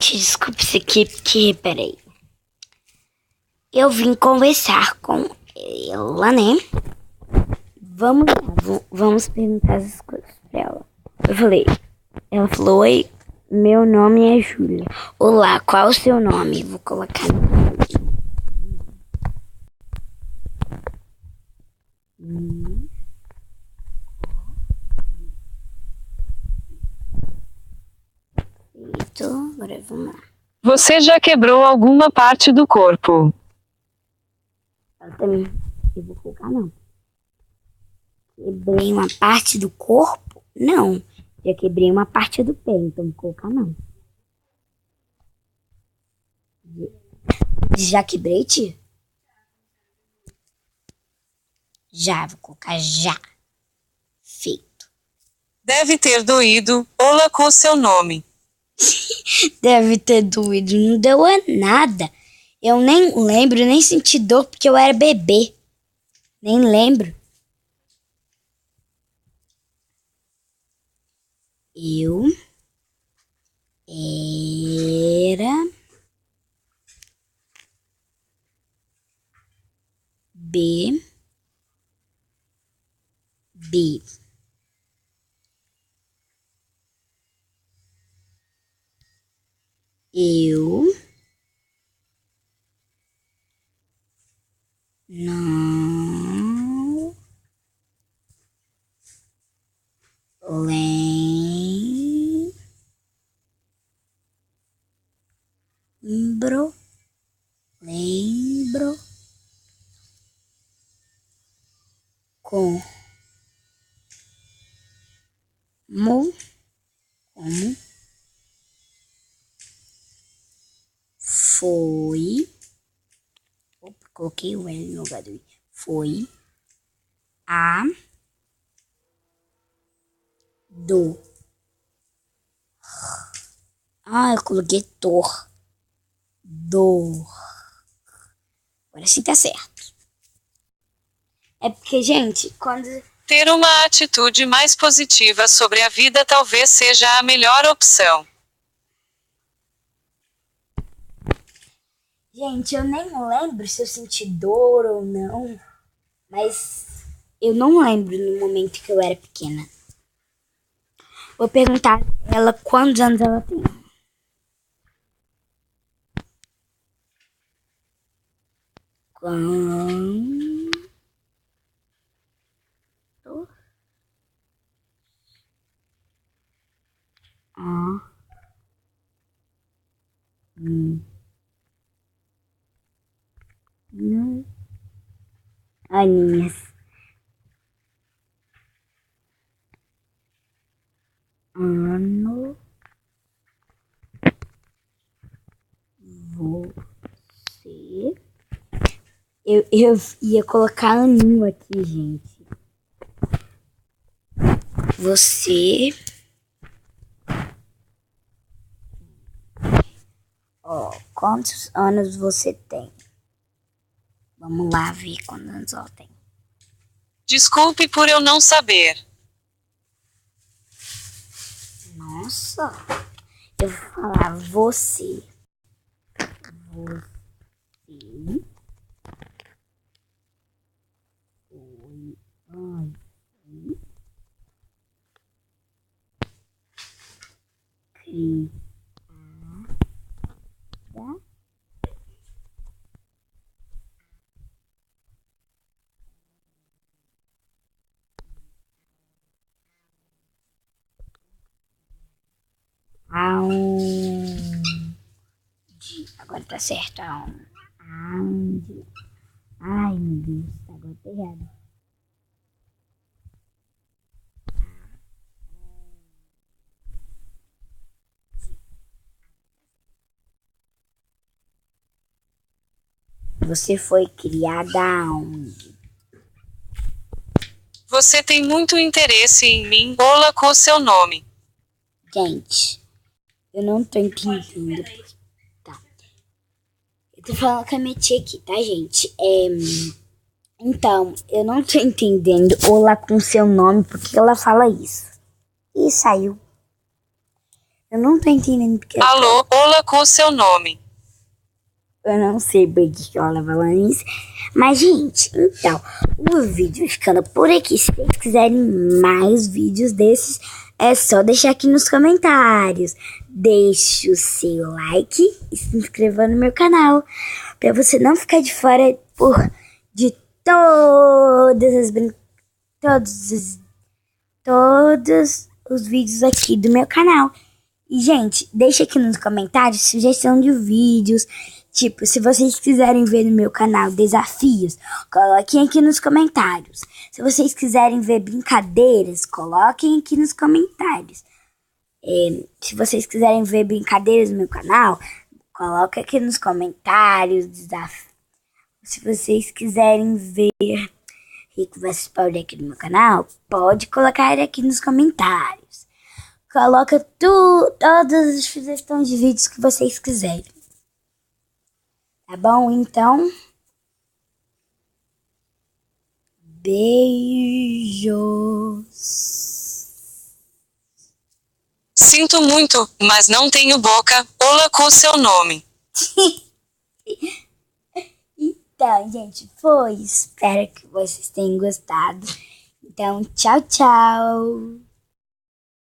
Desculpe isso aqui, porque, peraí. Eu vim conversar com ela, né? Vamos lá, vamos perguntar as coisas pra ela. Ela falou, oi, meu nome é Júlia. Olá, qual é o seu nome? Vou colocar agora vamos lá. Você já quebrou alguma parte do corpo? Ela também, eu vou colocar não. Quebrei uma parte do corpo? Não. Já quebrei uma parte do pé, então vou colocar não. Já quebrei, tia? Já, vou colocar já. Feito. Deve ter doído. Olá com o seu nome. Deve ter doído, não deu nada. Eu nem lembro, nem senti dor porque eu era bebê. Nem lembro. Eu era bebê. Eu não lembro como foi. Opa, coloquei o L no lugar do I. Foi a do. Eu coloquei dor. Dor. Agora sim tá certo. É porque, gente, quando... Ter uma atitude mais positiva sobre a vida talvez seja a melhor opção. Gente, eu nem lembro se eu senti dor ou não. Mas eu não lembro no momento que eu era pequena. Vou perguntar a ela quantos anos ela tem. Aninhas. Ano. Você. Eu ia colocar aninho aqui, gente. Você. Quantos anos você tem? Vamos lá ver quantos anos ela tem. Desculpe por eu não saber. Nossa. Eu vou falar você. Agora tá certo. Aonde? Ai, meu Deus. Agora tá errado. Você foi criada aonde? Você tem muito interesse em mim. Olá com o seu nome. Gente, eu não tô entendendo. Tá. Eu tô falando com a minha tia aqui, tá, gente? Então, eu não tô entendendo. Olá com seu nome, por que ela fala isso? E saiu. Eu não tô entendendo porque... Alô, olá com o seu nome. Eu não sei por que ela falando isso. Mas, gente, então, o vídeo ficando por aqui. Se vocês quiserem mais vídeos desses, é só deixar aqui nos comentários. Deixe o seu like e se inscreva no meu canal. Pra você não ficar de fora de todas as todos os vídeos aqui do meu canal. E, gente, deixa aqui nos comentários sugestão de vídeos. Tipo, se vocês quiserem ver no meu canal desafios, coloquem aqui nos comentários. Se vocês quiserem ver brincadeiras, coloquem aqui nos comentários. Se vocês quiserem ver brincadeiras no meu canal, coloquem aqui nos comentários. Se vocês quiserem ver Rico vs Pobre aqui no meu canal, pode colocar aqui nos comentários. Coloca todas as sugestões de vídeos que vocês quiserem. Tá bom? Então, beijos. Sinto muito, mas não tenho boca. Olá com o seu nome. Então, gente, foi. Espero que vocês tenham gostado. Então, tchau, tchau.